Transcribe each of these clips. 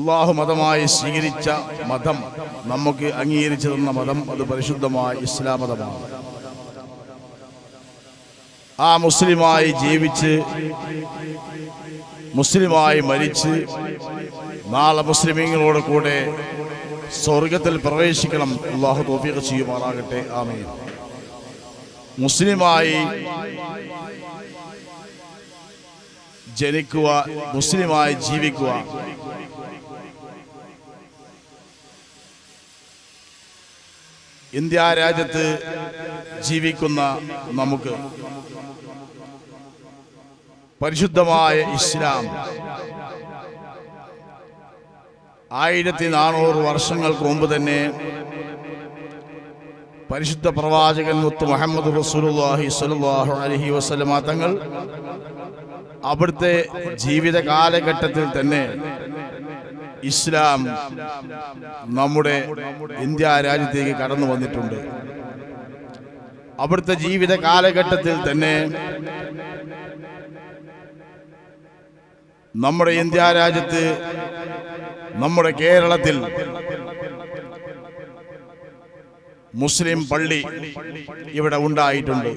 അല്ലാഹു മതമായി സ്വീകരിച്ച മതം, നമുക്ക് അംഗീകരിച്ചു തന്ന മതം, അത് പരിശുദ്ധമായ ഇസ്ലാം മതമാണ്. ആ മുസ്ലിമായി ജീവിച്ച് മുസ്ലിമായി മരിച്ച് നാളെ മുസ്ലിമീങ്ങളോട് കൂടെ സ്വർഗത്തിൽ പ്രവേശിക്കണം. അല്ലാഹു തൗഫീഖ് ചെയ്യുമാറാകട്ടെ. ആമീൻ. മുസ്ലിമായി ജനിക്കുക, മുസ്ലിമായി ജീവിക്കുക, ഇന്ത്യ രാജ്യത്ത് ജീവിക്കുന്ന നമുക്ക് പരിശുദ്ധമായ ഇസ്ലാം 1400 വർഷങ്ങൾക്ക് മുമ്പ് തന്നെ പരിശുദ്ധ പ്രവാചകൻ മുത്ത് മുഹമ്മദ് റസൂലുള്ളാഹി സ്വല്ലല്ലാഹു അലൈഹി വസല്ലമ തങ്ങൾ അവിടുത്തെ ജീവിത കാലഘട്ടത്തിൽ തന്നെ ഇസ്ലാം നമ്മുടെ ഇന്ത്യ രാജ്യത്തേക്ക് കടന്നു വന്നിട്ടുണ്ട്. അവിടുത്തെ ജീവിത കാലഘട്ടത്തിൽ തന്നെ നമ്മുടെ ഇന്ത്യ രാജ്യത്ത്, നമ്മുടെ കേരളത്തിൽ മുസ്ലിം പള്ളി ഇവിടെ ഉണ്ടായിട്ടുണ്ട്.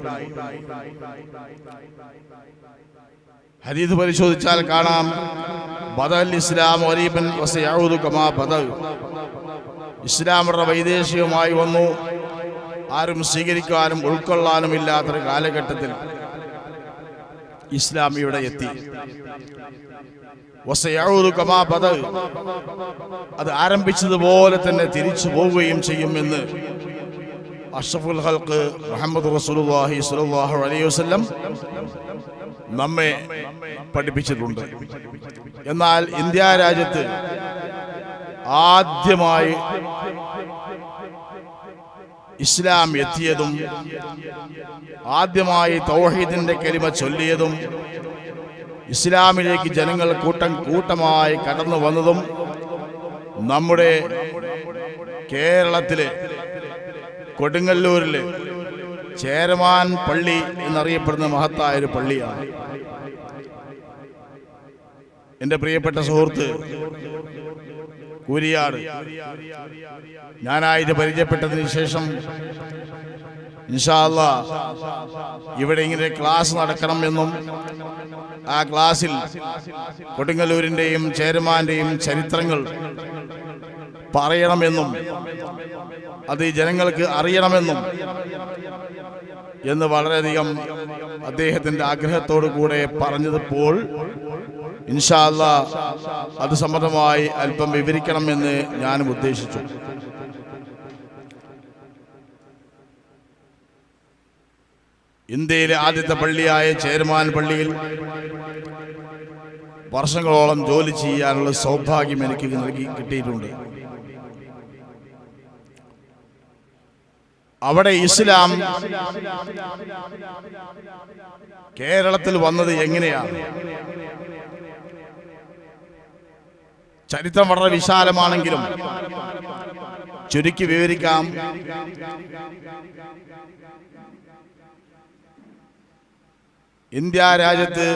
ഹദീസ് പരിശോധിച്ചാൽ കാണാം, ബദൽ ഇസ്ലാം ഖരീബൻ വസയഊദു കമാ ബദൽ. ഇസ്ലാമിന്റെ വൈദേശികമായി വന്നു, ആരും സ്വീകരിക്കാനും ഉൾക്കൊള്ളാനും ഇല്ലാത്തൊരു കാലഘട്ടത്തിൽ ഇസ്ലാം ഇവിടെ എത്തി. വസയഊദു കമാ ബദൽ, അത് ആരംഭിച്ചതുപോലെ തന്നെ തിരിച്ചു പോവുകയും ചെയ്യുമെന്ന് അഷ്റഫുൽ ഖൽഖ് മുഹമ്മദ് റസൂലുള്ളാഹി സ്വല്ലല്ലാഹു അലൈഹി വസല്ലം നമ്മെ പഠിപ്പിച്ചിട്ടുണ്ട്. എന്നാൽ ഇന്ത്യ രാജ്യത്ത് ആദ്യമായി ഇസ്ലാം എത്തിയതും ആദ്യമായി തൗഹീദിന്റെ കലിമ ചൊല്ലിയതും ഇസ്ലാമിലേക്ക് ജനങ്ങൾ കൂട്ടമായി കടന്നു വന്നതും നമ്മുടെ കേരളത്തിലെ കൊടുങ്ങല്ലൂരിലെ ചേരമാൻ പള്ളി എന്നറിയപ്പെടുന്ന മഹത്തായൊരു പള്ളിയാണ്. എൻ്റെ പ്രിയപ്പെട്ട സുഹൃത്ത് കൂരിയാട്, ഞാനായിട്ട് പരിചയപ്പെട്ടതിന് ശേഷം ഇൻഷാ അല്ലാഹ് ഇവിടെ ഇങ്ങനെ ക്ലാസ് നടക്കണം എന്നും ആ ക്ലാസ്സിൽ കൊടുങ്ങല്ലൂരിൻ്റെയും ചേരമാന്റെയും ചരിത്രങ്ങൾ പറയണമെന്നും അത് ജനങ്ങൾക്ക് അറിയണമെന്നും എന്ന് വളരെയധികം അദ്ദേഹത്തിൻ്റെ ആഗ്രഹത്തോടു കൂടെ പറഞ്ഞപ്പോൾ ഇൻഷാ അല്ലാഹ് അത് സംബന്ധമായി അല്പം വിവരിക്കണമെന്ന് ഞാനും ഉദ്ദേശിച്ചു. ഇന്ത്യയിലെ ആദ്യത്തെ പള്ളിയായ ചേരമാൻ പള്ളിയിൽ വർഷങ്ങളോളം ജോലി ചെയ്യാനുള്ള സൗഭാഗ്യം എനിക്ക് കിട്ടിയിട്ടുണ്ട്. അവിടെ ഇസ്ലാം കേരളത്തിൽ വന്നത് എങ്ങനെയാണ്? ചരിത്രം വളരെ വിശാലമാണെങ്കിലും ചുരുക്കി വിവരിക്കാം. ഇന്ത്യ രാജ്യത്ത്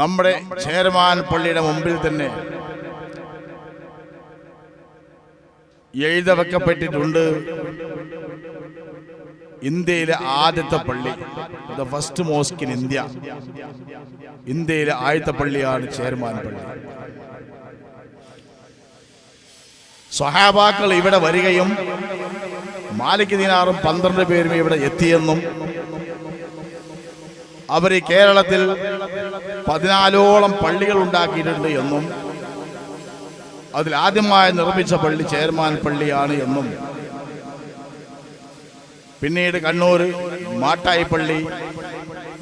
നമ്മുടെ ചേരമാൻ പള്ളിയുടെ മുമ്പിൽ തന്നെ എഴുതി വെക്കപ്പെട്ടിട്ടുണ്ട്, ഇന്ത്യയിലെ ആദ്യത്തെ പള്ളി, the first mosque in India. ഇന്ത്യയിലെ ആദ്യത്തെ പള്ളിയാണ് ചേരമാൻ പള്ളി. സ്വഹാബാക്കൾ ഇവിടെ വരികയും മാലിക് ദീനാറും 12 പേരും ഇവിടെ എത്തിയെന്നും അവർ കേരളത്തിൽ 14ഓളം പള്ളികൾ ഉണ്ടാക്കിയിട്ടുണ്ട് എന്നും അതിൽ ആദ്യമായി നിർമ്മിച്ച പള്ളി ചേരമാൻ പള്ളിയാണ് എന്നും പിന്നീട് കണ്ണൂർ മാട്ടായി പള്ളി,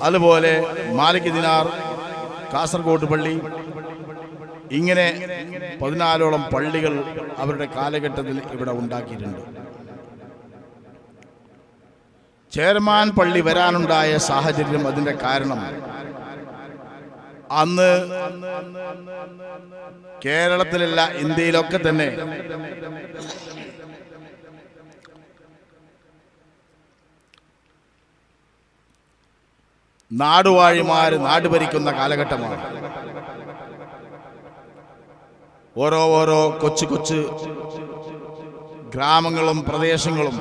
അതുപോലെ മാലിക് ദിനാർ, കാസർഗോഡ് പള്ളി, ഇങ്ങനെ 14ഓളം പള്ളികൾ അവരുടെ കാലഘട്ടത്തിൽ ഇവിടെ ഉണ്ടാക്കിയിട്ടുണ്ട്. ചേരമാൻ പള്ളി വരാനുണ്ടായ സാഹചര്യം, അതിന്റെ കാരണം അന്ന് കേരളത്തിലല്ല ഇന്ത്യയിലൊക്കെ തന്നെ നാടുവാഴിമാര് നാട് ഭരിക്കുന്ന കാലഘട്ടമാണ്. ഓരോ കൊച്ചു കൊച്ചു ഗ്രാമങ്ങളും പ്രദേശങ്ങളും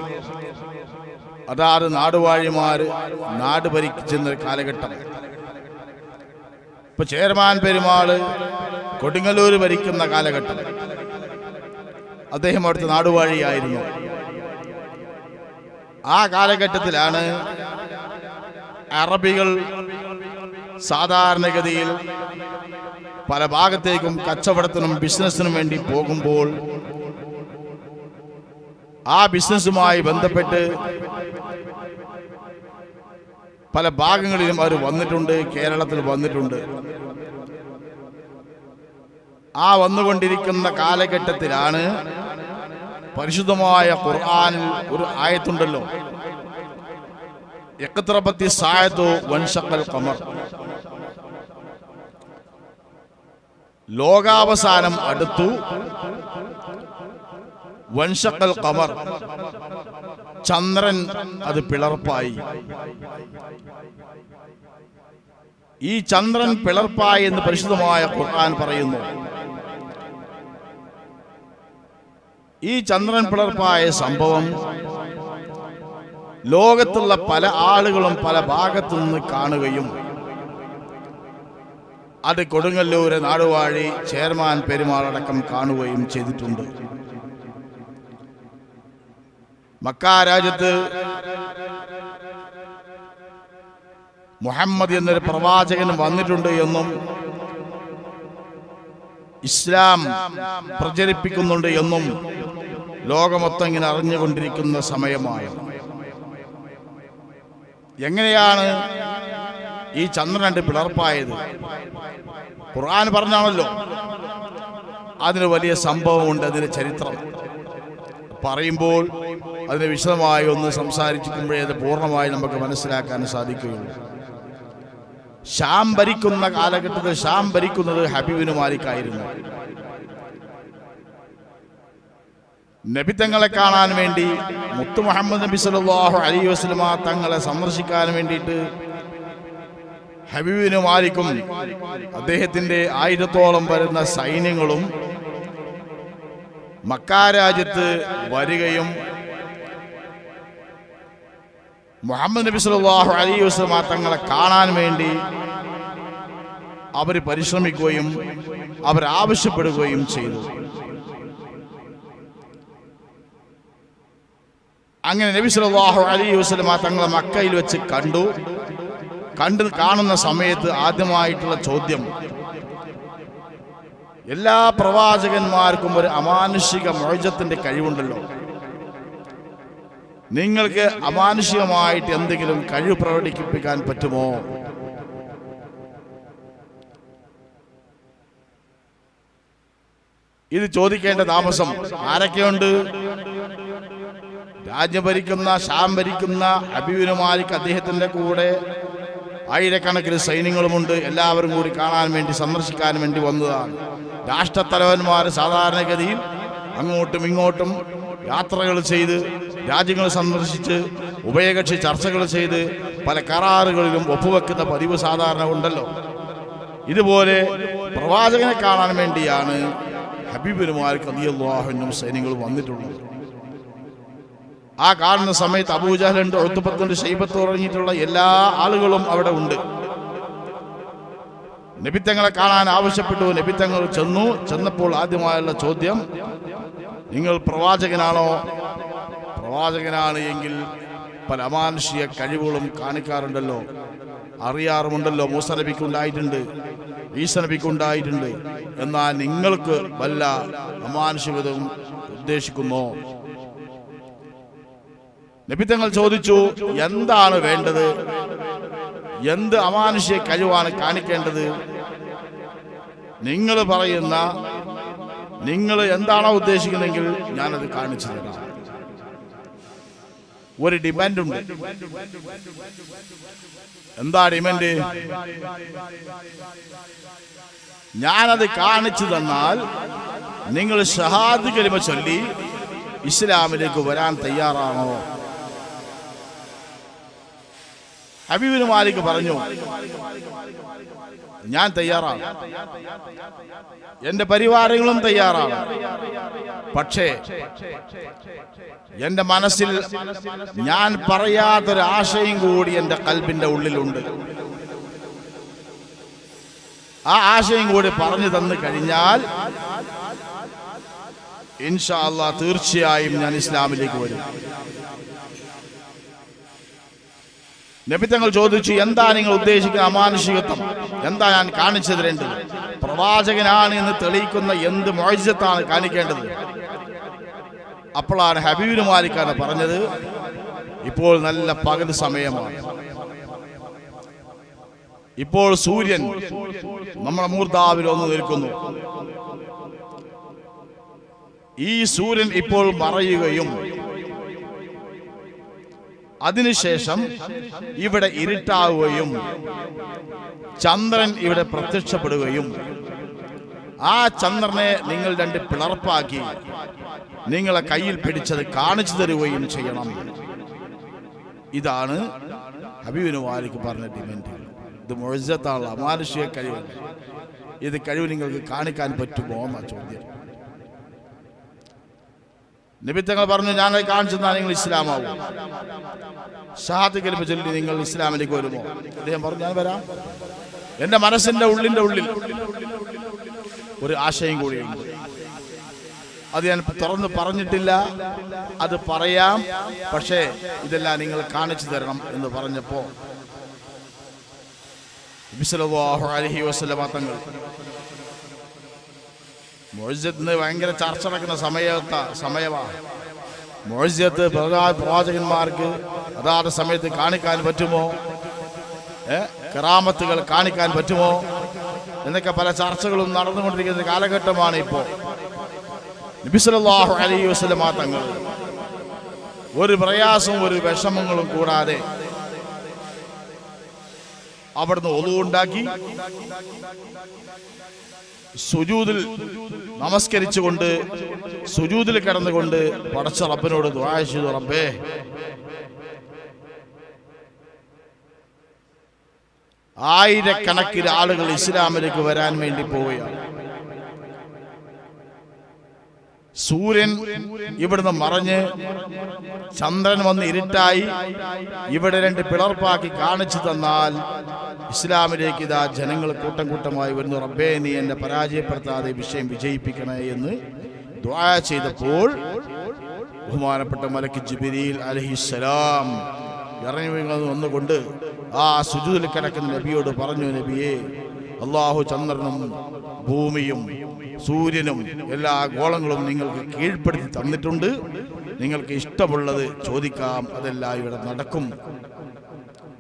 അതാത് നാടുവാഴിമാര് നാട് ഭരിക്കുന്ന കാലഘട്ടം. ഇപ്പൊ ചെയർമാൻ പെരുമാള് കൊടുങ്ങല്ലൂർ ഭരിക്കുന്ന കാലഘട്ടം. അദ്ദേഹം അവിടുത്തെ നാടുവാഴിയായിരുന്നു. ആ കാലഘട്ടത്തിലാണ് അറബികൾ സാധാരണഗതിയിൽ പല ഭാഗത്തേക്കും കച്ചവടത്തിനും ബിസിനസ്സിനും വേണ്ടി പോകുമ്പോൾ ആ ബിസിനസ്സുമായി ബന്ധപ്പെട്ട് പല ഭാഗങ്ങളിലും അവർ വന്നിട്ടുണ്ട്, കേരളത്തിൽ വന്നിട്ടുണ്ട്. ആ വന്നുകൊണ്ടിരിക്കുന്ന കാലഘട്ടത്തിലാണ് പരിശുദ്ധമായ ഖുർആനിൽ ഒരു ആയത്തുണ്ടല്ലോ, ഇഖ്തറബത്തി സാഅതു വൻശഖൽ ഖമർ, ലോകാവസാനം അടുത്തു, വൻശഖൽ ഖമർ, ചന്ദ്രൻ അത് പിളർപ്പായി. ഈ ചന്ദ്രൻ പിളർപ്പായി എന്ന് പരിശുദ്ധമായ ഖുർആൻ പറയുന്നു. ഈ ചന്ദ്രൻ പിളർപ്പായ സംഭവം ലോകത്തുള്ള പല ആളുകളും പല ഭാഗത്തു നിന്ന് കാണുകയും അത് കൊടുങ്ങല്ലൂര് നാടുവാഴി ചെയർമാൻ പെരുമാളടക്കം കാണുകയും ചെയ്തിട്ടുണ്ട്. മക്ക രാജ്യത്ത് മുഹമ്മദ് എന്നൊരു പ്രവാചകൻ വന്നിട്ടുണ്ട് എന്നും ഇസ്ലാം പ്രചരിപ്പിക്കുന്നുണ്ട് എന്നും ലോകമൊത്തം ഇങ്ങനെ അറിഞ്ഞുകൊണ്ടിരിക്കുന്ന സമയമായി. എങ്ങനെയാണ് ഈ ചന്ദ്രൻ പിളർപ്പായത്? ഖുർആൻ പറഞ്ഞാണല്ലോ. അതിന് വലിയ സംഭവമുണ്ട്, അതിന് ചരിത്രം പറയുമ്പോൾ അതിനെ വിശദമായി ഒന്ന് സംസാരിക്കുമ്പോഴേ അത് പൂർണ്ണമായി നമുക്ക് മനസ്സിലാക്കാൻ സാധിക്കുകയുള്ളൂ. ഷാം ഭരിക്കുന്ന കാലഘട്ടത്തിൽ ഷാം ഭരിക്കുന്നത് ഹബീബിന് മാലിക്കായിരുന്നു. നബിത്തങ്ങളെ കാണാൻ വേണ്ടി മുത്തു മുഹമ്മദ് നബി സല്ലല്ലാഹു അലൈഹി വസല്ലമ തങ്ങളെ സന്ദർശിക്കാൻ വേണ്ടിയിട്ട് ഹബീബിന് മാലിക്കും അദ്ദേഹത്തിന്റെ 1000-ഓളം വരുന്ന സൈന്യങ്ങളും മക്ക രാജ്യത്ത് വരികയും മുഹമ്മദ് നബി സല്ലല്ലാഹു അലൈഹി വസല്ലമ തങ്ങളെ കാണാൻ വേണ്ടി അവർ പരിശ്രമിക്കുകയും അവർ ആവശ്യപ്പെടുകയും ചെയ്തു. അങ്ങനെ നബി സല്ലല്ലാഹു അലൈഹി വസല്ലമ തങ്ങളെ മക്കയിൽ വെച്ച് കാണുന്ന സമയത്ത് ആദ്യമായിട്ടുള്ള ചോദ്യം, എല്ലാ പ്രവാചകന്മാർക്കും ഒരു അമാനുഷിക മുഅ്ജിസത്തിന്റെ കഴിവുണ്ടല്ലോ, നിങ്ങൾക്ക് അമാനുഷികമായിട്ട് എന്തെങ്കിലും കഴിവ് പ്രകടിപ്പിക്കാൻ പറ്റുമോ? ഇത് ചോദിക്കേണ്ട താമസം ആരൊക്കെയുണ്ട്? രാജ്യം ഭരിക്കുന്ന ഷാം ഭരിക്കുന്ന ഹബീബിന് മാലിക് അദ്ദേഹത്തിന്റെ കൂടെ ആയിരക്കണക്കിന് സൈന്യങ്ങളുമുണ്ട്. എല്ലാവരും കൂടി കാണാൻ വേണ്ടി സന്ദർശിക്കാൻ വേണ്ടി വന്നതാണ്. രാഷ്ട്രത്തലവന്മാർ സാധാരണഗതിയിൽ അങ്ങോട്ടും ഇങ്ങോട്ടും യാത്രകൾ ചെയ്ത് രാജ്യങ്ങൾ സന്ദർശിച്ച് ഉഭയകക്ഷി ചർച്ചകൾ ചെയ്ത് പല കരാറുകളിലും ഒപ്പുവെക്കുന്ന പതിവ് സാധാരണ ഉണ്ടല്ലോ. ഇതുപോലെ പ്രവാചകനെ കാണാൻ വേണ്ടിയാണ് ഹബീബിന് മാലിക് റളിയല്ലാഹു അൻഹു സൈന്യങ്ങൾ വന്നിട്ടുള്ളത്. ആ കാണുന്ന സമയത്ത് അബൂജഹലുണ്ട്, ഉത്ബത്തുണ്ട്, ശൈബത്ത് തുടങ്ങിയിട്ടുള്ള എല്ലാ ആളുകളും അവിടെ ഉണ്ട്. നബിത്തങ്ങളെ കാണാൻ ആവശ്യപ്പെട്ടു. നബിത്തങ്ങൾ ചെന്നപ്പോൾ ആദ്യമായുള്ള ചോദ്യം, നിങ്ങൾ പ്രവാചകനാണോ? പ്രവാചകനാണ് എങ്കിൽ പല അമാനുഷിക കഴിവുകളും കാണിക്കാറുണ്ടല്ലോ, അറിയാറുമുണ്ടല്ലോ. മൂസ നബിക്കുണ്ടായിട്ടുണ്ട്, ഈസ നബിക്കുണ്ടായിട്ടുണ്ട്. എന്നാൽ നിങ്ങൾക്ക് വല്ല അമാനുഷികതയും ഉദ്ദേശിക്കുന്നോ? നബിത്തങ്ങൾ ചോദിച്ചു, എന്താണ് വേണ്ടത്? എന്ത് അമാനുഷിക കഴിവാണ് കാണിക്കേണ്ടത്? നിങ്ങൾ പറയുന്ന, നിങ്ങൾ എന്താണോ ഉദ്ദേശിക്കുന്നതെങ്കിൽ ഞാനത് കാണിച്ചു തരാം. ഒരു ഡിമാൻഡുണ്ട്. എന്താ ഡിമാൻഡ്? ഞാനത് കാണിച്ചു തന്നാൽ നിങ്ങൾ ഷഹാദത്ത് കലിമ ചൊല്ലി ഇസ്ലാമിലേക്ക് വരാൻ തയ്യാറാണോ? ഹബീബിന് മാലിക് പറഞ്ഞു, ഞാൻ തയ്യാറാണ്, എന്റെ പരിവാരങ്ങളും തയ്യാറാണ്. പക്ഷേ എന്റെ മനസ്സിൽ ഞാൻ പറയാത്തൊരു ആശയം കൂടി എന്റെ കൽബിന്റെ ഉള്ളിലുണ്ട്. ആ ആശയം കൂടി പറഞ്ഞു തന്നു കഴിഞ്ഞാൽ ഇൻഷാ അല്ലാഹ് തീർച്ചയായും ഞാൻ ഇസ്ലാമിലേക്ക് വരും. നബി തങ്ങൾ ചോദിച്ചു, എന്താ നിങ്ങൾ ഉദ്ദേശിക്കുന്ന അമാനുഷികത്വം? എന്താ ഞാൻ കാണിച്ചു തരേണ്ടത്? പ്രവാചകനാണ് എന്ന് തെളിയിക്കുന്ന എന്ത് മുഅ്ജിസത്താണ് കാണിക്കേണ്ടത്? അപ്പോഴാണ് ഹബീബ് മാലിക്കാണ് പറഞ്ഞത്, ഇപ്പോൾ നല്ല പകൽ സമയമാണ്, ഇപ്പോൾ സൂര്യൻ നമ്മുടെ മൂർധാവിൽ ഒന്ന് നിൽക്കുന്നു. ഈ സൂര്യൻ ഇപ്പോൾ മറയുകയും അതിനുശേഷം ഇവിടെ ഇരുട്ടാവുകയും ചന്ദ്രൻ ഇവിടെ പ്രത്യക്ഷപ്പെടുകയും ആ ചന്ദ്രനെ നിങ്ങൾ രണ്ട് പിളർപ്പാക്കി നിങ്ങളെ കയ്യിൽ പിടിച്ചത് കാണിച്ചു തരുകയും ചെയ്യണം. ഇതാണ് ഹബീബ് മാലിക് പറഞ്ഞ ഡിമാൻഡ്. ഇത് മുഅ്ജിസത്താണ്, അമാനുഷിക കഴിവല്ല. ഇത് കഴിവ് നിങ്ങൾക്ക് കാണിക്കാൻ പറ്റുമോ എന്ന ചോദ്യം. നബി തങ്ങൾ പറഞ്ഞു, ഞങ്ങൾ കാണിച്ചു തന്നാൽ നിങ്ങൾ ഇസ്ലാമാവും. ഷഹാദത്ത് കലിമ ചൊല്ലി നിങ്ങൾ ഇസ്ലാമിലേക്ക് വരുമോ? അദ്ദേഹം പറഞ്ഞു, ഞാൻ വരാം. എന്റെ മനസ്സിന്റെ ഉള്ളിൽ ഒരു ആശയം കൂടിയുണ്ട്, അത് ഞാൻ തുറന്ന് പറഞ്ഞിട്ടില്ല, അത് പറയാം, പക്ഷേ ഇതെല്ലാം നിങ്ങൾ കാണിച്ചു തരണം എന്ന് പറഞ്ഞപ്പോ നബി സല്ലല്ലാഹു അലൈഹി വസല്ലം തങ്ങൾ മുഅ്ജിസത്തിന് ഭയങ്കര ചർച്ച നടക്കുന്ന സമയമാണ്. മുഅ്ജിസത്ത് പ്രവാചകന്മാർക്ക് അതാത് സമയത്ത് കാണിക്കാൻ പറ്റുമോ, കറാമത്തുകൾ കാണിക്കാൻ പറ്റുമോ എന്നൊക്കെ പല ചർച്ചകളും നടന്നുകൊണ്ടിരിക്കുന്ന കാലഘട്ടമാണ് ഇപ്പോൾ. നബി സല്ലല്ലാഹു അലൈഹി വസല്ലം തങ്ങൾ ഒരു പ്രയാസവും ഒരു വിഷമങ്ങളും കൂടാതെ അവിടുന്ന് ഒളു ഉണ്ടാക്കി സുജൂദിൽ നമസ്കരിച്ചുകൊണ്ട് സുജൂദിൽ കിടന്നുകൊണ്ട് പടച്ച റബ്ബിനോട് ദുആ ചെയ്തു, റബ്ബേ ആയിരക്കണക്കിന് ആളുകൾ ഇസ്ലാമിലേക്ക് വരാൻ വേണ്ടി പോവുകയാണ്. സൂര്യൻ ഇവിടുന്ന് മറഞ്ഞ് ചന്ദ്രൻ വന്ന് ഇരുട്ടായി ഇവിടെ രണ്ട് പിളർപ്പാക്കി കാണിച്ചു തന്നാൽ ഇസ്ലാമിലേക്ക് ഇതാ ജനങ്ങൾ കൂട്ടം കൂട്ടമായി വരുന്നു. റബ്ബേ, നീ എന്നെ പരാജയപ്പെടുത്താതെ വിഷയം വിജയിപ്പിക്കണേ എന്ന് ദുആ ചെയ്തപ്പോൾ ബഹുമാനപ്പെട്ട മലക്ക് ജിബ്രീൽ അലൈഹിസ്സലാം ഇറങ്ങി വന്നുകൊണ്ട് ആ സുജൂദിൽ കിടക്കുന്ന നബിയോട് പറഞ്ഞു, നബിയേ, അല്ലാഹു ചന്ദ്രനും ഭൂമിയും സൂര്യനും എല്ലാ ഗോളങ്ങളും നിങ്ങൾക്ക് കീഴ്പ്പെടുത്തി തന്നിട്ടുണ്ട്, നിങ്ങൾക്ക് ഇഷ്ടമുള്ളത് ചോദിക്കാം, അതെല്ലാം ഇവിടെ നടക്കും.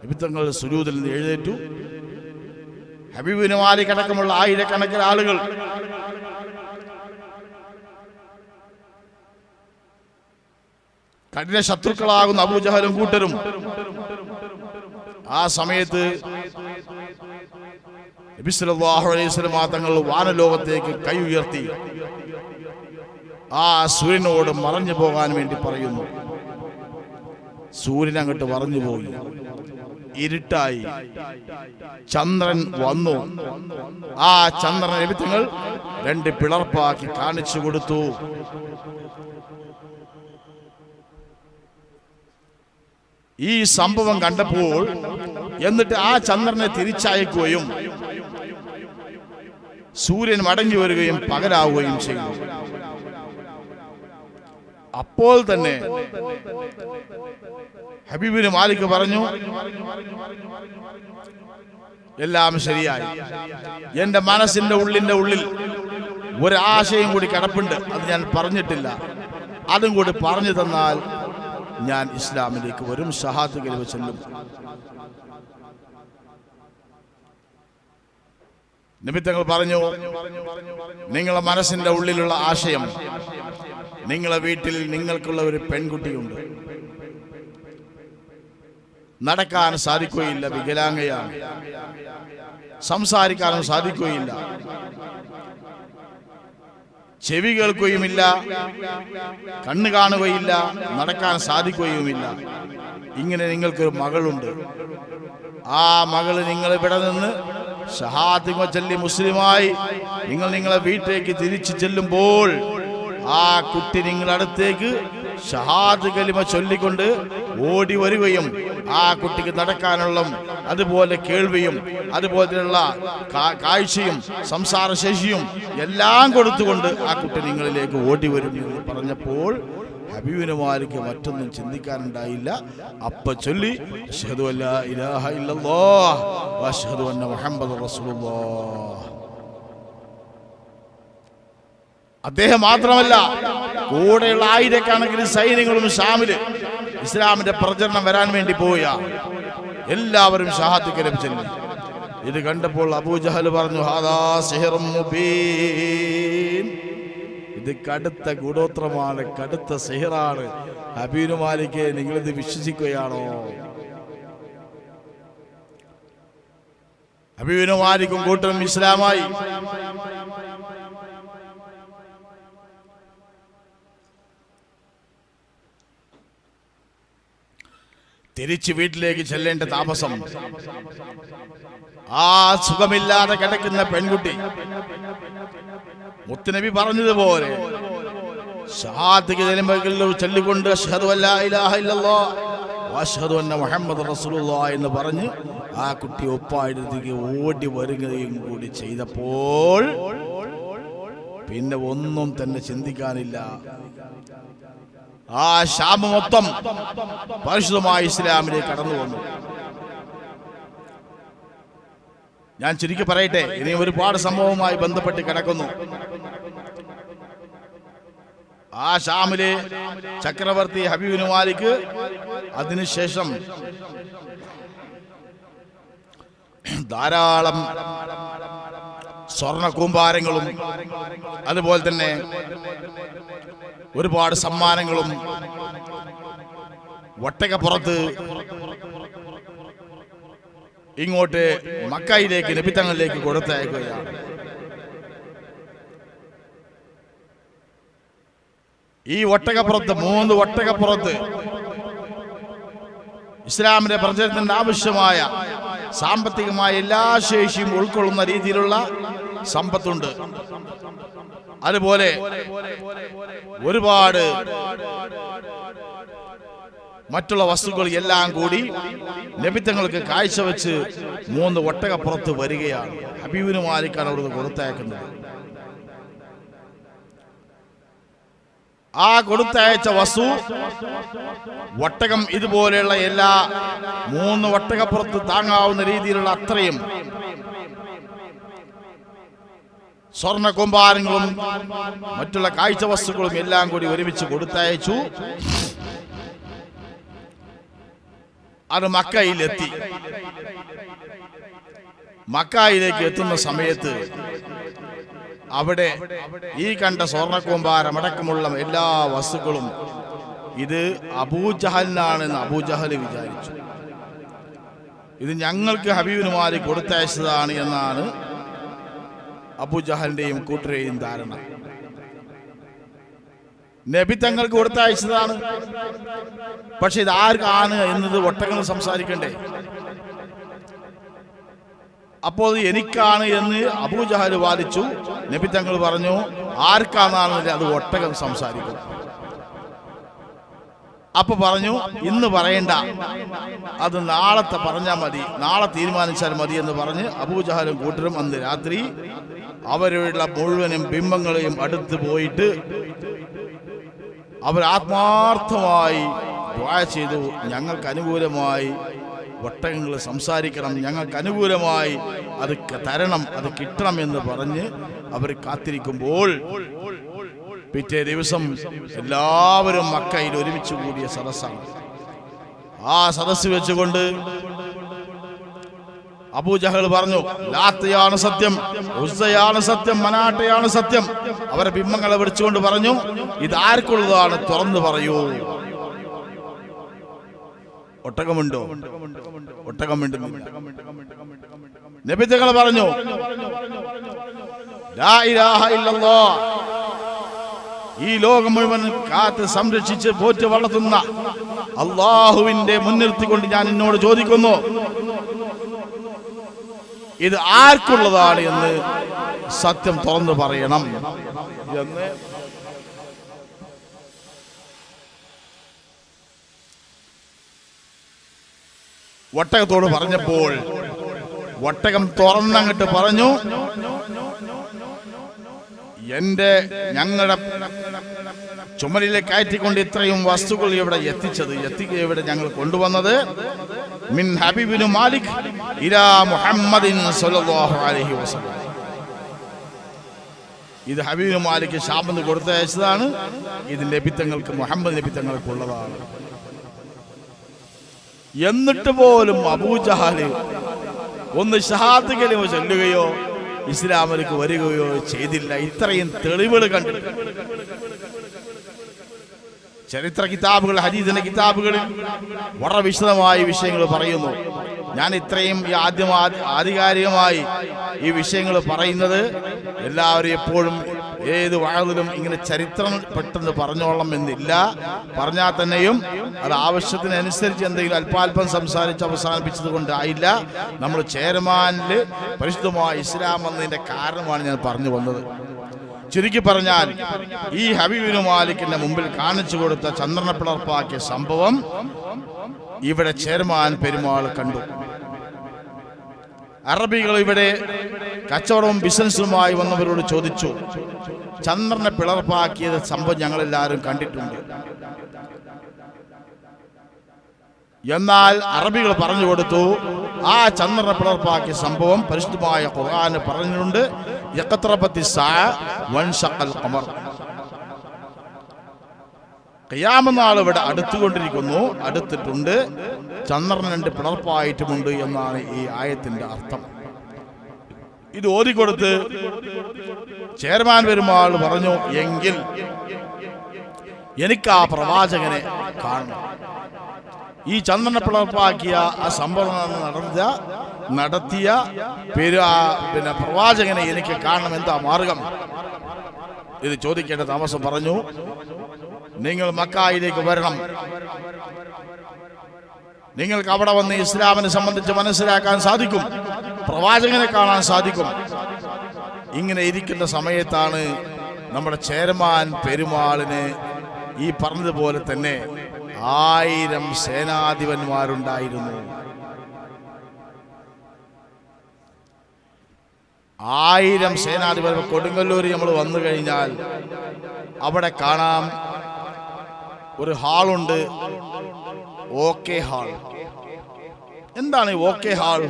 നബി തങ്ങൾ സുജൂദിൽ നിന്ന് എഴുന്നേറ്റു. ഹബീബ് മാലിക് അടക്കമുള്ള ആയിരക്കണക്കിന് ആളുകൾ കഠിന ശത്രുക്കളാകുന്ന അബൂജഹലും കൂട്ടരും ആ സമയത്ത് നബി സല്ലല്ലാഹു അലൈഹി വസല്ലം തങ്ങൾ വാനലോകത്തേക്ക് കൈ ഉയർത്തി ആ സൂര്യനോട് മറഞ്ഞു പോകാൻ വേണ്ടി പറയുന്നു. സൂര്യൻ അങ്ങോട്ട് മറഞ്ഞു പോയി, ഇരുട്ടായി, ചന്ദ്രൻ വന്നു. ആ ചന്ദ്രൻ നബി തങ്ങൾ രണ്ട് പിളർപ്പാക്കി കാണിച്ചു കൊടുത്തു. ഈ സംഭവം കണ്ടപ്പോൾ എന്നിട്ട് ആ ചന്ദ്രനെ തിരിച്ചയക്കുകയും സൂര്യൻ മടങ്ങി വരികയും പകലാവുകയും ചെയ്തു. അപ്പോൾ തന്നെ ഹബീബ് മാലിക് പറഞ്ഞു, എല്ലാം ശരിയായി. എന്റെ മനസ്സിന്റെ ഉള്ളിൽ ഒരു ആശയം കൂടി കിടപ്പുണ്ട്, അത് ഞാൻ പറഞ്ഞിട്ടില്ല, അതും കൂടി പറഞ്ഞു തന്നാൽ ഞാൻ ഇസ്ലാമിലേക്ക് വരും, ഷഹാദത്ത് കലിമ ചൊല്ലും. നബി തങ്ങൾ പറഞ്ഞു, നിങ്ങളുടെ മനസ്സിന്റെ ഉള്ളിലുള്ള ആശയം, നിങ്ങളെ വീട്ടിൽ നിങ്ങൾക്കുള്ള ഒരു പെൺകുട്ടിയുണ്ട്, നടക്കാൻ സാധിക്കുകയില്ല, വികലാംഗയാണ്, സംസാരിക്കാനും സാധിക്കുകയില്ല, ചെവി കേൾക്കുകയുമില്ല, കണ്ണ് കാണുകയില്ല, നടക്കാൻ സാധിക്കുകയുമില്ല. ഇങ്ങനെ നിങ്ങൾക്കൊരു മകളുണ്ട്. ആ മകള് നിങ്ങൾ ഇവിടെ നിന്ന് ഷഹാദത്ത് ചൊല്ലി മുസ്ലിമായി നിങ്ങൾ നിങ്ങളെ വീട്ടിലേക്ക് തിരിച്ചു ചെല്ലുമ്പോൾ ആ കുട്ടി നിങ്ങളുടെ അടുത്തേക്ക് ഷഹാദത്ത് കലിമ ചൊല്ലിക്കൊണ്ട് ഓടി വരികയും ആ കുട്ടിക്ക് നടക്കാനുള്ള അതുപോലെ കേൾവിയും അതുപോലെയുള്ള കാഴ്ചയും സംസാരശേഷിയും എല്ലാം കൊടുത്തുകൊണ്ട് ആ കുട്ടി നിങ്ങളിലേക്ക് ഓടി വരും എന്ന് പറഞ്ഞപ്പോൾ ഹബീബിന് മാലിക്ക് മറ്റൊന്നും ചിന്തിക്കാനുണ്ടായില്ല. അപ്പ ചൊല്ലി അശ്ഹദു അല്ലാ ഇലാഹ ഇല്ലല്ലാഹ് വഅശ്ഹദു അന്ന മുഹമ്മദൻ റസൂലുള്ളാഹ്. അദ്ദേഹം മാത്രമല്ല, കൂടെയുള്ള ആയിരക്കണക്കിന് സൈന്യങ്ങളും ഷാമില് ഇസ്ലാമിന്റെ പ്രചരണം വരാൻ വേണ്ടി പോയ എല്ലാവരും ഷഹാദത്ത് കലിമ ചൊല്ലി. ഇത് കണ്ടപ്പോൾ അബൂജഹൽ പറഞ്ഞു, ഹാദാ സിഹ്റും മുബീൻ, ഇത് കടുത്ത ഗൂഢോത്രമാണ്, കടുത്ത സിഹ്റാണ്. ഹബീബ് മാലിക്, നിങ്ങളിത് വിശ്വസിക്കുകയാണോ? ഹബീബ് മാലിക്കും കൂട്ടരും ഇസ്ലാമായി. തിരിച്ച് വീട്ടിലേക്ക് ചെല്ലേണ്ട താമസം. ആ സുഖമില്ലാതെ കിടക്കുന്ന പെൺകുട്ടി മുത്തുനബി പറഞ്ഞതുപോലെ ഷഹാദത്ത് ചൊല്ലിക്കൊണ്ട് അശ്ഹദു അല്ലാ ഇലാഹ ഇല്ലല്ലാഹ് വഅശ്ഹദു അന്ന മുഹമ്മദൻ റസൂലുള്ളാഹ് എന്ന് പറഞ്ഞ് ആ കുട്ടി ഒപ്പായിടത്തേക്ക് ഓടി വരികയും കൂടി ചെയ്തപ്പോൾ പിന്നെ ഒന്നും തന്നെ ചിന്തിക്കാനില്ല. ആ ശാമ മൊത്തം പരിശുദ്ധമായ ഇസ്ലാമിലേക്ക് കടന്നു വന്നു. ഞാൻ ചുരുക്കി പറയട്ടെ, ഇനി ഒരുപാട് സംഭവവുമായി ബന്ധപ്പെട്ട് കിടക്കുന്നു. ആ ഷാമിലെ ചക്രവർത്തി ഹബീബ് മാലിക് അതിനുശേഷം ധാരാളം സ്വർണ കൂമ്പാരങ്ങളും അതുപോലെ തന്നെ ഒരുപാട് സമ്മാനങ്ങളും ഒട്ടകപ്പുറത്ത് ഇങ്ങോട്ട് മക്കയിലേക്ക് നബിതങ്ങളിലേക്ക് കൊടുത്തയക്കുകയാണ്. ഈ ഒട്ടകപ്പുറത്ത് 3 ഒട്ടകപ്പുറത്ത് ഇസ്ലാമിന്റെ പ്രചരണത്തിന് ആവശ്യമായ സാമ്പത്തികമായ എല്ലാ ശേഷിയും ഉൾക്കൊള്ളുന്ന രീതിയിലുള്ള സമ്പത്തുണ്ട്. അതുപോലെ ഒരുപാട് മറ്റുള്ള വസ്തുക്കൾ എല്ലാം കൂടി നബിതങ്ങൾക്ക് കാഴ്ചവെച്ച് 3 ഒട്ടകപ്പുറത്ത് വരികയാണ്. ഹബീബിന് മാലിക്കാണ് അവിടുന്ന് കൊടുത്തയക്കുന്നത്. ആ കൊടുത്തയച്ച വസ്തു ഒട്ടകം ഇതുപോലെയുള്ള എല്ലാ 3 ഒട്ടകപ്പുറത്ത് താങ്ങാവുന്ന രീതിയിലുള്ള അത്രയും സ്വർണ്ണ കൊമ്പാരങ്ങളും മറ്റുള്ള കാഴ്ച വസ്തുക്കളും എല്ലാം കൂടി ഒരുമിച്ച് കൊടുത്തയച്ചു. അത് മക്കയിലെത്തി. മക്കയിലേക്ക് എത്തുന്ന സമയത്ത് അവിടെ ഈ കണ്ട സ്വർണ്ണക്കൂമ്പാരമടക്കമുള്ള എല്ലാ വസ്തുക്കളും ഇത് അബൂജഹലിനാണെന്ന് അബൂജഹൽ വിചാരിച്ചു. ഇത് ഞങ്ങൾക്ക് ഹബീബിന് മാലിക് കൊടുത്തയച്ചതാണ് എന്നാണ് അബൂജഹലിന്റെയും കൂട്ടരെയും ധാരണ. നബി തങ്ങൾക്ക് കൊടുത്തയച്ചതാണ്. പക്ഷെ ഇത് ആർക്കാണ് എന്നത് ഒട്ടകങ്ങൾ സംസാരിക്കണ്ടേ? അപ്പോൾ എനിക്കാണ് എന്ന് അബൂജഹൽ വാദിച്ചു. നബി തങ്ങൾ പറഞ്ഞു, ആർക്കാണെന്ന് അത് ഒട്ടകം സംസാരിക്കും. അപ്പൊ പറഞ്ഞു, ഇന്ന് പറയണ്ട, അത് നാളത്തെ പറഞ്ഞാൽ മതി, നാളെ തീരുമാനിച്ചാൽ മതി എന്ന് പറഞ്ഞ് അബൂജഹലും കൂട്ടരും അന്ന് രാത്രി അവരുടെ മുഴുവനും ബിംബങ്ങളെയും അടുത്ത് പോയിട്ട് അവർ ആത്മാർത്ഥമായി ദുആ ചെയ്തു. ഞങ്ങൾക്ക് അനുകൂലമായി ഒട്ടകങ്ങൾ സംസാരിക്കണം, ഞങ്ങൾക്ക് അനുകൂലമായി അത് തരണം, അത് കിട്ടണം എന്ന് പറഞ്ഞ് അവർ കാത്തിരിക്കുമ്പോൾ പിറ്റേ ദിവസം എല്ലാവരും മക്കയിൽ ഒരുമിച്ച് കൂടിയ സദസ്സാണ്. ആ സദസ്സ് വെച്ചുകൊണ്ട് അബൂജഹൽ പറഞ്ഞു, ലാത്തയാണ് സത്യം, ഉസ്സയാണ് സത്യം, മനാട്ടയാണ് സത്യം. അവരെ ബിംബങ്ങളെ വിളിച്ചുകൊണ്ട് പറഞ്ഞു, ഇത് ആർക്കുള്ളതാണ്, തുറന്നു പറയൂ. ഒട്ടകമുണ്ടോ? ഒട്ടകം മിണ്ടുന്നില്ല. നബി തങ്ങൾ പറഞ്ഞു, ലാ ഇലാഹ ഇല്ലല്ലാഹ്, ഈ ലോകം മുഴുവൻ കാത്ത് സംരക്ഷിച്ച് പോറ്റ് വളർത്തുന്ന അള്ളാഹുവിന്റെ മുൻനിർത്തിക്കൊണ്ട് ഞാൻ എന്നോട് ചോദിക്കുന്നു, ഇത് ആർക്കുള്ളതാണ് എന്ന് സത്യം തുറന്നു പറയണം എന്ന് ഒട്ടകത്തോട് പറഞ്ഞപ്പോൾ ഒട്ടകം തുറന്നങ്ങട്ട് പറഞ്ഞു, ഞങ്ങളുടെ ചുമലിലേക്ക് കയറ്റിക്കൊണ്ട് ഇത്രയും വസ്തുക്കൾ ഇവിടെ ഇവിടെ ഞങ്ങൾ കൊണ്ടുവന്നത് മിൻ ഹബീബിനു മാലിക് ഇലാ മുഹമ്മദിൻ സ്വല്ലല്ലാഹു അലൈഹി വസല്ലം. ഇത് ഹബീബിനു മാലിക് ഷാബിന് കൊടുത്തയച്ചതാണ്. ഇത് നബിത്തങ്ങൾക്ക് മുഹമ്മദ് നബിത്തങ്ങൾക്കുള്ളതാണ്. എന്നിട്ട് പോലും അബൂജഹല് ഒന്ന് ഷഹാദത്ത് കലിമ ചൊല്ലുകയോ ഇസ്ലാമിലേക്ക് വരികയോ ചെയ്തില്ല. ഇത്രയും തെളിവുകൾ കണ്ടു. ചരിത്ര കിതാബുകൾ, ഹദീസിന്റെ കിതാബുകളിൽ വളരെ വിശദമായ വിഷയങ്ങൾ പറയുന്നു. ഞാൻ ഇത്രയും ആധികാരികമായി ഈ വിഷയങ്ങൾ പറയുന്നത് എല്ലാവരും എപ്പോഴും ഏത് വഴതിലും ഇങ്ങനെ ചരിത്രം പെട്ടെന്ന് പറഞ്ഞോളണം എന്നില്ല. പറഞ്ഞാൽ തന്നെയും അത് ആവശ്യത്തിനനുസരിച്ച് എന്തെങ്കിലും അല്പാൽപ്പം സംസാരിച്ച് അവസാനിപ്പിച്ചത് കൊണ്ടായില്ല. നമ്മൾ ചേരമാനിൽ പരിശുദ്ധമായ ഇസ്ലാം എന്നതിന്റെ കാരണമാണ് ഞാൻ പറഞ്ഞു വന്നത്. ചുരുക്കി പറഞ്ഞാൽ ഈ ഹബീബിനു മാലിക്കിന്റെ മുമ്പിൽ കാണിച്ചു കൊടുത്ത ചന്ദ്രനെ പിളർപ്പാക്കിയ സംഭവം ഇവിടെ ചേരമാൻ പെരുമാൾ കണ്ടു. അറബികൾ ഇവിടെ കച്ചവടവും ബിസിനസ്സുമായി വന്നവരോട് ചോദിച്ചു, ചന്ദ്രനെ പിളർപ്പാക്കിയത് സംഭവം ഞങ്ങളെല്ലാവരും കണ്ടിട്ടുണ്ട്. എന്നാൽ അറബികൾ പറഞ്ഞു കൊടുത്തു, ആ ചന്ദ്രനെ പിളർപ്പാക്കിയ സംഭവം പരിശുദ്ധമായ ഖുർആന് പറഞ്ഞിട്ടുണ്ട്. ഖിയാമത്ത് നാൾ ഇവിടെ അടുത്തിട്ടുണ്ട്, ചന്ദ്രൻ 2 പിളർപ്പായിട്ടുമുണ്ട് എന്നാണ് ഈ ആയത്തിന്റെ അർത്ഥം. ഇത് ഓതിക്കൊടുത്ത് ചേരമാൻ പെരുമാൾ പറഞ്ഞു, എങ്കിൽ എനിക്ക് ആ പ്രവാചകനെ കാണണം. ഈ ചന്ദ്രനെ പിളർപ്പാക്കിയ ആ സംഭവം നടത്തിയ പ്രവാചകനെ എനിക്ക് കാണണം. എന്താ മാർഗം? ഇത് ചോദിക്കേണ്ട താമസം പറഞ്ഞു, നിങ്ങൾ മക്കായിലേക്ക് വരണം. നിങ്ങൾക്ക് അവിടെ വന്ന് ഇസ്ലാമിനെ സംബന്ധിച്ച് മനസ്സിലാക്കാൻ സാധിക്കും, പ്രവാചകനെ കാണാൻ സാധിക്കും. ഇങ്ങനെ ഇരിക്കുന്ന സമയത്താണ് നമ്മുടെ ചേരമാൻ പെരുമാളിന് ഈ പറഞ്ഞതുപോലെ തന്നെ 1000 സേനാധിപന്മാരുണ്ടായിരുന്നു. 1000 സേനാധിപന്മാർ. കൊടുങ്ങല്ലൂർ നമ്മൾ വന്നു കഴിഞ്ഞാൽ അവിടെ കാണാം ഒരു ഹാളുണ്ട്, ഓക്കെ ഹാൾ. എന്താണ് ഓക്കെ ഹാൾ?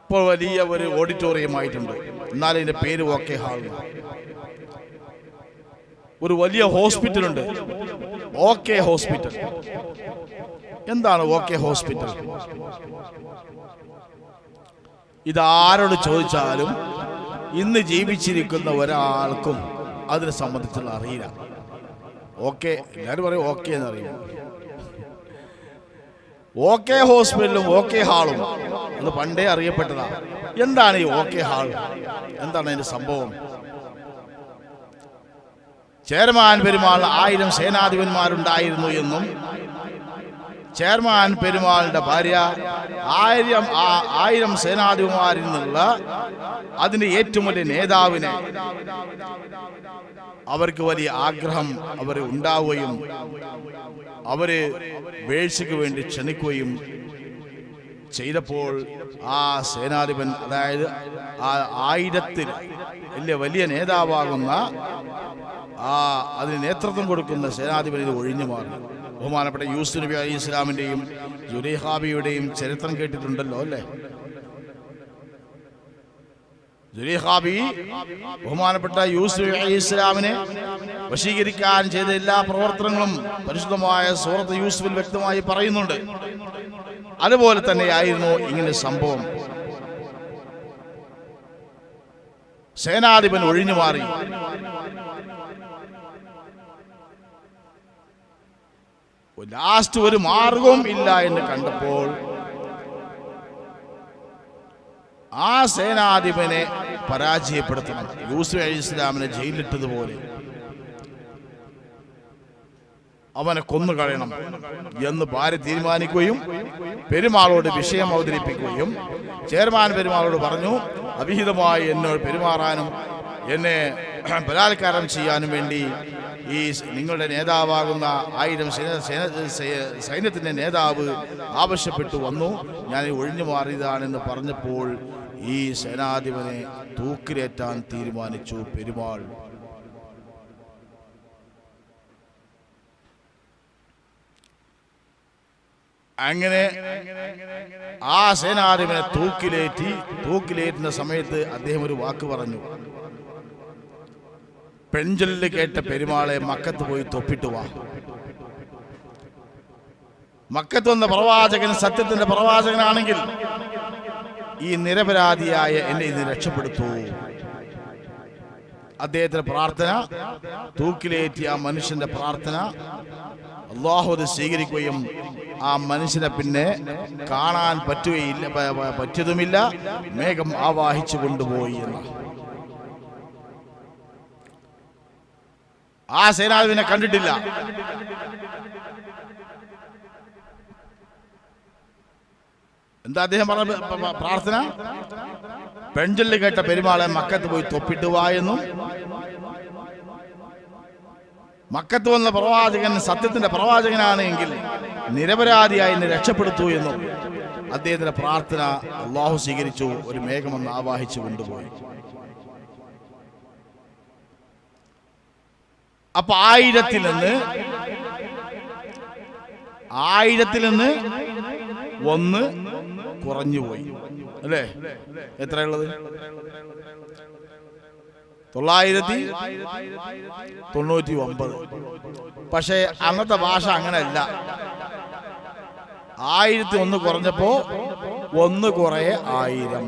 ഇപ്പോൾ വലിയ ഒരു ഓഡിറ്റോറിയം ആയിട്ടുണ്ട്, എന്നാൽ ഇതിന്റെ പേര് ഓക്കെ ഹാൾ. ഒരു വലിയ ഹോസ്പിറ്റലുണ്ട്, ഓക്കെ ഹോസ്പിറ്റൽ. എന്താണ് ഓക്കെ ഹോസ്പിറ്റൽ? ഇതാരോട് ചോദിച്ചാലും ഇന്ന് ജീവിച്ചിരിക്കുന്ന ഒരാൾക്കും അതിനെ സംബന്ധിച്ചുള്ള അറിയില്ല. ഓക്കെ, എല്ലാവരും പറയും ഓക്കെ എന്നറിയും. ഓക്കെ ഹോസ്പിറ്റലും ഓക്കെ ഹാളും അത് പണ്ടേ അറിയപ്പെട്ടതാണ്. എന്താണ് ഈ ഓക്കെ ഹാൾ? എന്താണ് അതിന്റെ സംഭവം? ചേരമാൻ പെരുമാൾ 1000 സേനാധിപന്മാരുണ്ടായിരുന്നു എന്നും ചേരമാൻ പെരുമാളിന്റെ ഭാര്യ 1000 സേനാധിപന്മാരിൽ നിന്നുള്ള അതിന്റെ ഏറ്റവും വലിയ നേതാവിനെ അവർക്ക് വലിയ ആഗ്രഹം അവർ ഉണ്ടാവുകയും അവര് വേഴ്ചയ്ക്ക് വേണ്ടി ക്ഷണിക്കുകയും ചെയ്തപ്പോൾ ആ സേനാധിപൻ, അതായത് ആ 1000 വലിയ നേതാവാകുന്ന അതിന് നേതൃത്വം കൊടുക്കുന്ന സേനാധിപൻ ഇത് ഒഴിഞ്ഞു മാറി. ബഹുമാനപ്പെട്ട യൂസുഫ് നബി അലൈഹി ഇസ്ലാമിന്റെയും സുലൈഹാബിയുടെയും ചരിത്രം കേട്ടിട്ടുണ്ടല്ലോ അല്ലേ? സുലൈഹാബി ബഹുമാനപ്പെട്ട യൂസുഫ് അലൈഹി ഇസ്ലാമിനെ വശീകരിക്കാൻ ചെയ്ത എല്ലാ പ്രവർത്തനങ്ങളും പരിശുദ്ധമായ സൂറത്ത് യൂസുഫിൽ വ്യക്തമായി പറയുന്നുണ്ട്. അതുപോലെ തന്നെയായിരുന്നു ഇങ്ങനെ സംഭവം. സേനാധിപൻ ഒഴിഞ്ഞു മാറി. ലാസ്റ്റ് ഒരു മാർഗവും ഇല്ല എന്ന് കണ്ടപ്പോൾ ആ സേനാധിപനെ പരാജയപ്പെടുത്തണം. യൂസുഫ് അലൈഹി ഇസ്ലാമിനെ ജയിലിട്ടതുപോലെ അവനെ കൊന്നുകളയണം എന്ന് ഭാര്യ തീരുമാനിക്കുകയും പെരുമാളോട് വിഷയം അവതരിപ്പിക്കുകയും ചെയർമാൻ പെരുമാളോട് പറഞ്ഞു, അവിഹിതമായി എന്നോട് പെരുമാറാനും എന്നെ ബലാത്കാരം ചെയ്യാനും വേണ്ടി ഈ നിങ്ങളുടെ നേതാവാകുന്ന 1000 സൈന്യത്തിൻ്റെ നേതാവ് ആവശ്യപ്പെട്ടു വന്നു. ഞാൻ ഒഴിഞ്ഞു മാറിയതാണെന്ന് പറഞ്ഞപ്പോൾ ഈ സേനാധിപനെ തൂക്കിലേറ്റാൻ തീരുമാനിച്ചു പെരുമാൾ. അങ്ങനെ ആ സേനാധിപനെ തൂക്കിലേറ്റുന്ന സമയത്ത് അദ്ദേഹം ഒരു വാക്ക് പറഞ്ഞു. പെൺചൊല്ല് കേട്ട പെരുമാളെ മക്കത്ത് പോയി തൊപ്പിട്ടു വാ. മക്കത്ത് വന്ന പ്രവാചകൻ സത്യത്തിന്റെ പ്രവാചകനാണെങ്കിൽ ഈ നിരപരാധിയായ എന്നെ ഇത് രക്ഷപ്പെടുത്തൂ. അദ്ദേഹത്തിന്റെ പ്രാർത്ഥന, തൂക്കിലേറ്റിയ ആ മനുഷ്യന്റെ പ്രാർത്ഥന അല്ലാഹു അത് സ്വീകരിക്കുകയും ആ മനുഷ്യനെ പിന്നെ കാണാൻ പറ്റിയതുമില്ല, മേഘം ആവാഹിച്ചു കൊണ്ടുപോയി എന്ന്. ആ സേനാധിപനെ കണ്ടിട്ടില്ല. എന്താ അദ്ദേഹം പറഞ്ഞ പ്രാർത്ഥന? പെൺചൊല്ല് കേട്ട പെരുമാളെ മക്കത്ത് പോയി തൊപ്പിട്ടുവാ എന്നും മക്കത്ത് വന്ന പ്രവാചകൻ സത്യത്തിന്റെ പ്രവാചകനാണ് എങ്കിൽ നിരപരാധിയായി എന്നെ രക്ഷപ്പെടുത്തൂ എന്നും അദ്ദേഹത്തിന്റെ പ്രാർത്ഥന അല്ലാഹു സ്വീകരിച്ചു. ഒരു മേഘമെന്ന് ആവാഹിച്ചു കൊണ്ടുപോയി. അപ്പൊ 1000-ൽ നിന്ന് 1 കുറഞ്ഞുപോയി അല്ലേ? എത്രയുള്ളത്? 999. പക്ഷേ അന്നത്തെ ഭാഷ അങ്ങനെയല്ല. 1001 കുറഞ്ഞപ്പോ 1 കുറയെ 1000.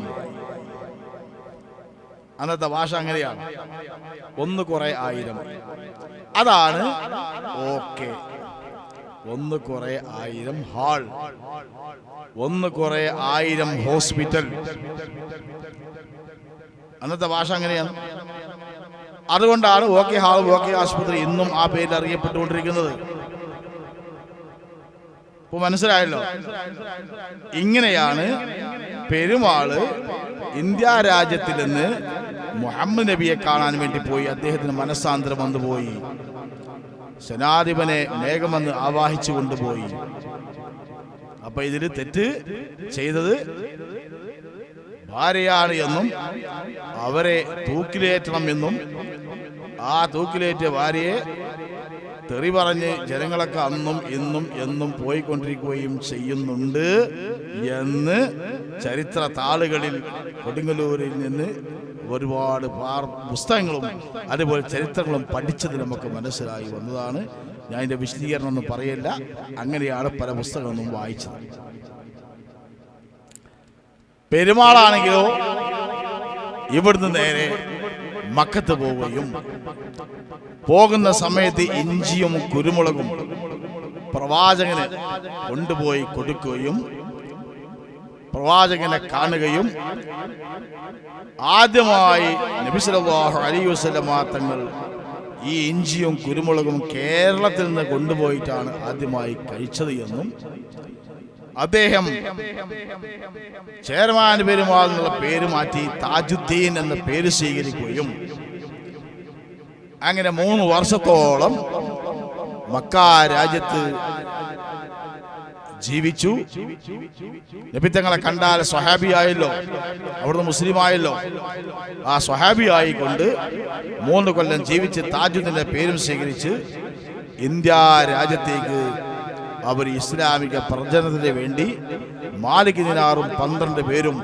അന്നത്തെ ഭാഷ അങ്ങനെയാണ്. 1 കുറയെ 1000. അതാണ് ഓക്കെ. 1 കുറയെ 1000 hall, 1 കുറയെ 1000 hospital. അന്നത്തെ ഭാഷ അങ്ങനെയാണ്. അതുകൊണ്ടാണ് ഓക്കെ ഹാൾ, ഓക്കെ ആശുപത്രി ഇന്നും ആ പേരിൽ അറിയപ്പെട്ടുകൊണ്ടിരിക്കുന്നത്. ഇപ്പൊ മനസ്സിലായല്ലോ. ഇങ്ങനെയാണ് പെരുമാള് ഇന്ത്യ രാജ്യത്തിൽ നിന്ന് മുഹമ്മദ് നബിയെ കാണാൻ വേണ്ടി പോയി. അദ്ദേഹത്തിന് മനസ്സാന്തരം വന്നുപോയി. സേനാധിപനെ മേഘമെന്ന് ആവാഹിച്ചു കൊണ്ടുപോയി. അപ്പൊ ഇതിൽ തെറ്റ് ചെയ്തത് ഭാര്യയാണ് എന്നും അവരെ തൂക്കിലേറ്റണം എന്നും ആ തൂക്കിലേറ്റിയ ഭാര്യയെ തെറി പറഞ്ഞ് ജനങ്ങളൊക്കെ അന്നും ഇന്നും എന്നും പോയിക്കൊണ്ടിരിക്കുകയും ചെയ്യുന്നുണ്ട് എന്ന് ചരിത്ര താളുകളിൽ കൊടുങ്ങല്ലൂരിൽ നിന്ന് ഒരുപാട് പുസ്തകങ്ങളും അതുപോലെ ചരിത്രങ്ങളും പഠിച്ചത് നമുക്ക് മനസ്സിലായി വന്നതാണ്. ഞാൻ അതിൻ്റെ വിശദീകരണം ഒന്നും പറയില്ല. അങ്ങനെയാണ് പല പുസ്തകങ്ങളും വായിച്ചത്. പെരുമാളാണെങ്കിലോ ഇവിടുന്ന് നേരെ മക്കത്ത് പോവുകയും പോകുന്ന സമയത്ത് ഇഞ്ചിയും കുരുമുളകും പ്രവാചകന് കൊണ്ടുപോയി കൊടുക്കുകയും പ്രവാചകനെ കാണുകയും ആദ്യമായി നബി സല്ലല്ലാഹു അലൈഹി വസല്ലം തങ്ങൾ ഈ ഇഞ്ചിയും കുരുമുളകും കേരളത്തിൽ നിന്ന് കൊണ്ടുപോയിട്ടാണ് ആദ്യമായി കഴിച്ചത് എന്നും അദ്ദേഹം ചെയർമാൻ പെരുമാൾ എന്നുള്ള പേര് മാറ്റി താജുദ്ദീൻ എന്ന പേര് സ്വീകരിക്കുകയും അങ്ങനെ 3 വർഷത്തോളം മക്ക രാജ്യത്ത് ജീവിച്ചു. നബി തങ്ങളെ കണ്ടാൽ സ്വഹാബിയായല്ലോ, അവിടുന്ന് മുസ്ലിമായല്ലോ. ആ സ്വഹാബിയായിക്കൊണ്ട് 3 കൊല്ലം ജീവിച്ച് താജുദ്ദീന്റെ പേരും സ്വീകരിച്ച് ഇന്ത്യ രാജ്യത്തേക്ക് അവർ ഇസ്ലാമിക പ്രചരണത്തിന് വേണ്ടി മാലിക് ദിനാറും 12 പേരും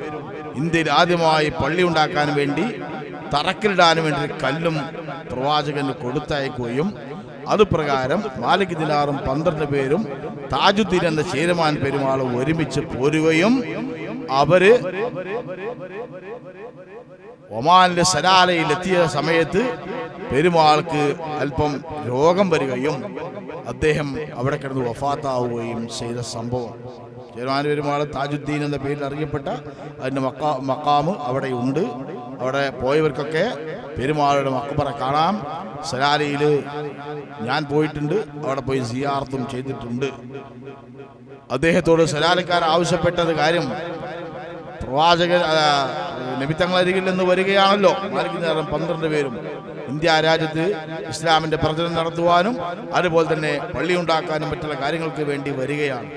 ഇന്ത്യയിൽ ആദ്യമായി പള്ളി ഉണ്ടാക്കാൻ വേണ്ടി തറക്കിലിടാൻ വേണ്ടി കല്ലും പ്രവാചകന് കൊടുത്തയക്കുകയും അതുപ്രകാരം മാലിക് ദിനാറും 12 പേരും താജുദ്ദീൻ എന്ന ചെയർമാൻ പെരുമാളും ഒരുമിച്ച് പോരുകയും അവര് ഒമാനിലെ സലാലയിൽ എത്തിയ സമയത്ത് പെരുമാൾക്ക് അല്പം രോഗം വരികയും അദ്ദേഹം അവിടെ കിടന്ന് വഫാത്താവുകയും ചെയ്ത സംഭവം. ചെയർമാൻ പെരുമാൾ താജുദ്ദീൻ എന്ന പേരിൽ അറിയപ്പെട്ട അതിൻ്റെ മക്കാമ് അവിടെ ഉണ്ട്. അവിടെ പോയവർക്കൊക്കെ പെരുമാളുടെ മക്ബറ കാണാം. സലാലയിൽ ഞാൻ പോയിട്ടുണ്ട്, അവിടെ പോയി സിയാറത്തും ചെയ്തിട്ടുണ്ട്. അദ്ദേഹത്തോട് സലാലക്കാർ ആവശ്യപ്പെട്ടത് കാര്യം, പ്രവാചകൻ നബിത്തങ്ങളരികിൽ നിന്ന് വരികയാണല്ലോ, മാലിക് നേരം 12 പേരും ഇന്ത്യ രാജ്യത്ത് ഇസ്ലാമിന്റെ പ്രചരണം നടത്തുവാനും അതുപോലെ തന്നെ പള്ളി ഉണ്ടാക്കാനും മറ്റുള്ള കാര്യങ്ങൾക്ക് വേണ്ടി വരികയാണ്.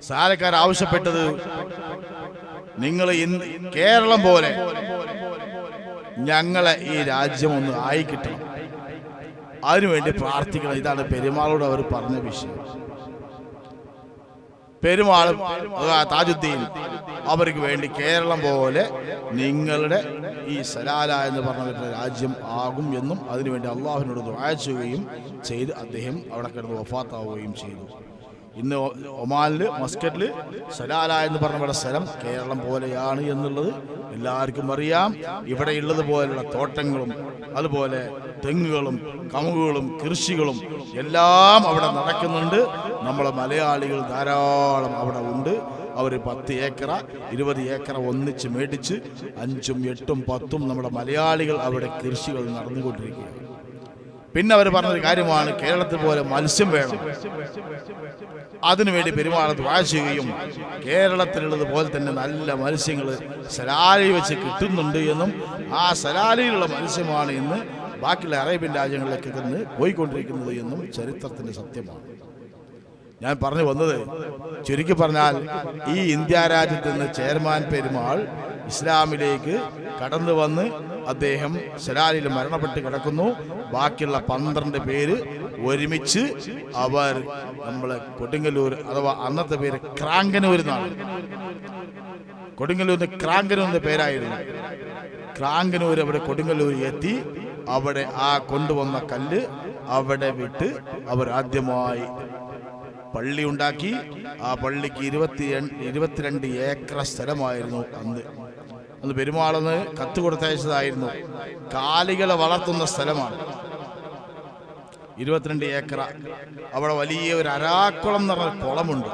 സലാലക്കാർ ആവശ്യപ്പെട്ടത്, നിങ്ങൾ കേരളം പോലെ ഞങ്ങളെ ഈ രാജ്യം ഒന്ന് ആയി കിട്ടണം, അതിനുവേണ്ടി പ്രാർത്ഥിക്കണം. ഇതാണ് പെരുമാളോട് അവർ പറഞ്ഞ വിഷയം. പെരുമാൾ താജുദ്ദീൻ അവർക്ക് വേണ്ടി കേരളം പോലെ നിങ്ങളുടെ ഈ സലാല എന്ന് പറഞ്ഞ രാജ്യം ആകും എന്നും അതിനുവേണ്ടി അള്ളാഹുവിനോട് ദുആ ചെയ്യുകയും ചെയ്ത് അദ്ദേഹം അവിടെ കിടന്ന് വഫാത്താവുകയും ചെയ്തു. ഇന്ന് ഒമാനിൽ മസ്കറ്റിൽ സലാല എന്ന് പറഞ്ഞ സ്ഥലം കേരളം പോലെയാണ് എന്നുള്ളത് എല്ലാവർക്കും അറിയാം. ഇവിടെയുള്ളത് പോലെയുള്ള തോട്ടങ്ങളും അതുപോലെ തെങ്ങുകളും കമുകുകളും കൃഷികളും എല്ലാം അവിടെ നടക്കുന്നുണ്ട്. നമ്മളെ മലയാളികൾ ധാരാളം അവിടെ ഉണ്ട്. അവർ 10 ഏക്കർ 20 ഏക്കർ ഒന്നിച്ച് മേടിച്ച് 5ഉം 8ഉം 10ഉം നമ്മുടെ മലയാളികൾ അവിടെ കൃഷികൾ നടന്നുകൊണ്ടിരിക്കുകയാണ്. പിന്നെ അവർ പറഞ്ഞൊരു കാര്യമാണ്, കേരളത്തിൽ പോലെ മത്സ്യം വേണം, അതിനുവേണ്ടി പെരുമാൾ ദുആ ചെയ്യുകയും കേരളത്തിലുള്ളത് പോലെ തന്നെ നല്ല മത്സ്യങ്ങൾ സലാലയിൽ വെച്ച് കിട്ടുന്നുണ്ട് എന്നും ആ സലാലയിലുള്ള മത്സ്യമാണ് ഇന്ന് ബാക്കിയുള്ള അറേബ്യൻ രാജ്യങ്ങളിലേക്ക് നിന്ന് പോയിക്കൊണ്ടിരിക്കുന്നത് എന്നും ചരിത്രത്തിന്റെ സത്യമാണ്. ഞാൻ പറഞ്ഞു വന്നത്, ചുരുക്കി പറഞ്ഞാൽ ഈ ഇന്ത്യ രാജ്യത്ത് നിന്ന് ചെയർമാൻ പെരുമാൾ ഇസ്ലാമിലേക്ക് കടന്നു വന്ന് അദ്ദേഹം സലാലയിൽ മരണപ്പെട്ട് കിടക്കുന്നു. ബാക്കിയുള്ള 12 പേര് ഒരുമിച്ച് അവർ നമ്മളെ കൊടുങ്ങല്ലൂർ, അഥവാ അന്നത്തെ പേര് ക്രാങ്കനൂർ എന്നാണ്. കൊടുങ്ങല്ലൂരിന് ക്രാങ്കനൂർ എന്ന പേരായിരുന്നു. ക്രാങ്കനൂർ അവിടെ കൊടുങ്ങല്ലൂർ എത്തി അവിടെ ആ കൊണ്ടുവന്ന കല്ല് അവിടെ വിട്ട് അവർ ആദ്യമായി പള്ളി ഉണ്ടാക്കി. ആ പള്ളിക്ക് 22 ഏക്കർ സ്ഥലമായിരുന്നു അന്ന് പെരുമാളെന്ന് കത്ത് കൊടുത്തയച്ചതായിരുന്നു. കാലികളെ വളർത്തുന്ന സ്ഥലമാണ് 22 ഏക്കർ. അവിടെ വലിയ ഒരു അരാക്കുളം എന്ന് പറഞ്ഞ കുളമുണ്ട്.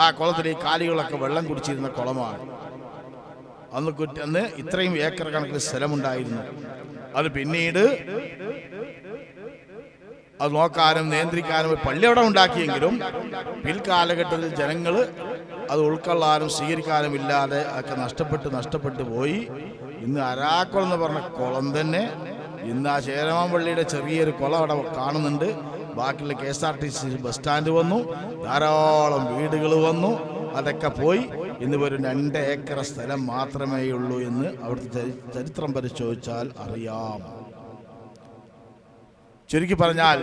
ആ കുളത്തിൽ ഈ കാലികളൊക്കെ വെള്ളം കുടിച്ചിരുന്ന കുളമാണ്. അന്ന് ഇത്രയും ഏക്കർ കണക്കിന് സ്ഥലമുണ്ടായിരുന്നു. അത് പിന്നീട് അത് നോക്കാനും നിയന്ത്രിക്കാനും പള്ളി അവിടെ ഉണ്ടാക്കിയെങ്കിലും പിൽക്കാലഘട്ടത്തിൽ ജനങ്ങൾ അത് ഉൾക്കൊള്ളാനും സ്വീകരിക്കാനും ഇല്ലാതെ ഒക്കെ നഷ്ടപ്പെട്ടു പോയി. ഇന്ന് അരാക്കുളം എന്ന് പറഞ്ഞ കുളം തന്നെ ഇന്ന് ആ ചേരമാൻ പള്ളിയുടെ ചെറിയൊരു കുളം അവിടെ കാണുന്നുണ്ട്. ബാക്കിയുള്ള KSRTC ബസ് സ്റ്റാൻഡ് വന്നു, ധാരാളം വീടുകൾ വന്നു, അതൊക്കെ പോയി. ഇന്ന് ഒരു 2 ഏക്കർ സ്ഥലം മാത്രമേ ഉള്ളൂ എന്ന് അവിടുത്തെ ചരിത്രം പരിശോധിച്ചാൽ അറിയാം. ചുരുക്കി പറഞ്ഞാൽ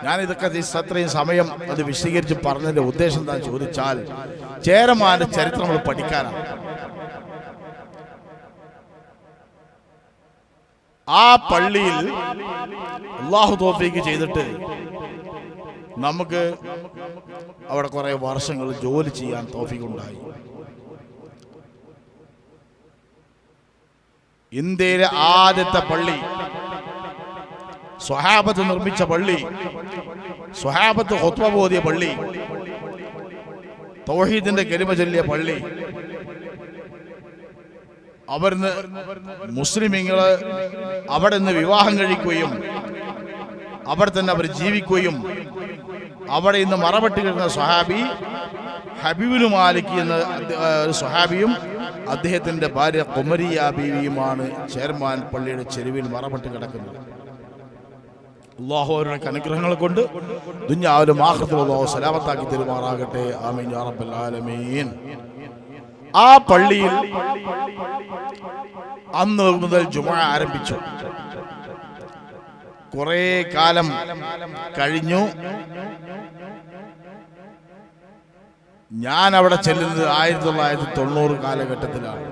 ഞാനിതൊക്കെ അത്രയും സമയം അത് വിശദീകരിച്ച് പറഞ്ഞതിന്റെ ഉദ്ദേശം എന്താ ചോദിച്ചാൽ, ചേരമാന്റെ ചരിത്രം നമ്മൾ പഠിക്കാനാണ്. ആ പള്ളിയിൽ അല്ലാഹു തൗഫീഖ് ചെയ്തിട്ട് നമുക്ക് അവിടെ കുറെ വർഷങ്ങൾ ജോലി ചെയ്യാൻ തൗഫീഖ് ഉണ്ടായി. ഇന്ത്യയിലെ ആദ്യത്തെ പള്ളി, സ്വഹാബത്ത് നിർമ്മിച്ച പള്ളി, സ്വഹാബത്ത് ഖുത്ബ ഓതിയ പള്ളി, തൗഹീദിന്റെ കലിമ ചൊല്ലിയ പള്ളി, അവിടുന്ന് മുസ്ലിമീങ്ങള് അവിടെ നിന്ന് വിവാഹം കഴിക്കുകയും അവിടെ തന്നെ അവർ ജീവിക്കുകയും അവിടെ ഇന്ന് മറപെട്ട് കിടന്ന സ്വഹാബി ഹബീബുൽ മാലിക് എന്ന ഒരു സ്വഹാബിയും അദ്ദേഹത്തിന്റെ ഭാര്യ ഖുമരിയ ബീവിയുമാണ് ചെയർമാൻ പള്ളിയുടെ ചെരുവിൽ മറപെട്ട് കിടക്കുന്നത്. അല്ലാഹു അവരുടെ അനുഗ്രഹങ്ങളെ കൊണ്ട് ദുനിയാവിലും ആഖിറത്തിലും അല്ലാഹു സലാമത്താക്കി തരുമാറാകട്ടെ. ആമീൻ യാ റബ്ബൽ ആലമീൻ. ആ പള്ളിയിൽ അന്ന് മുതൽ ജുമുഅ ആരംഭിച്ചു. കുറെ കാലം കഴിഞ്ഞു. ഞാൻ അവിടെ ചെല്ലുന്നത് 1990 കാലഘട്ടത്തിലാണ്.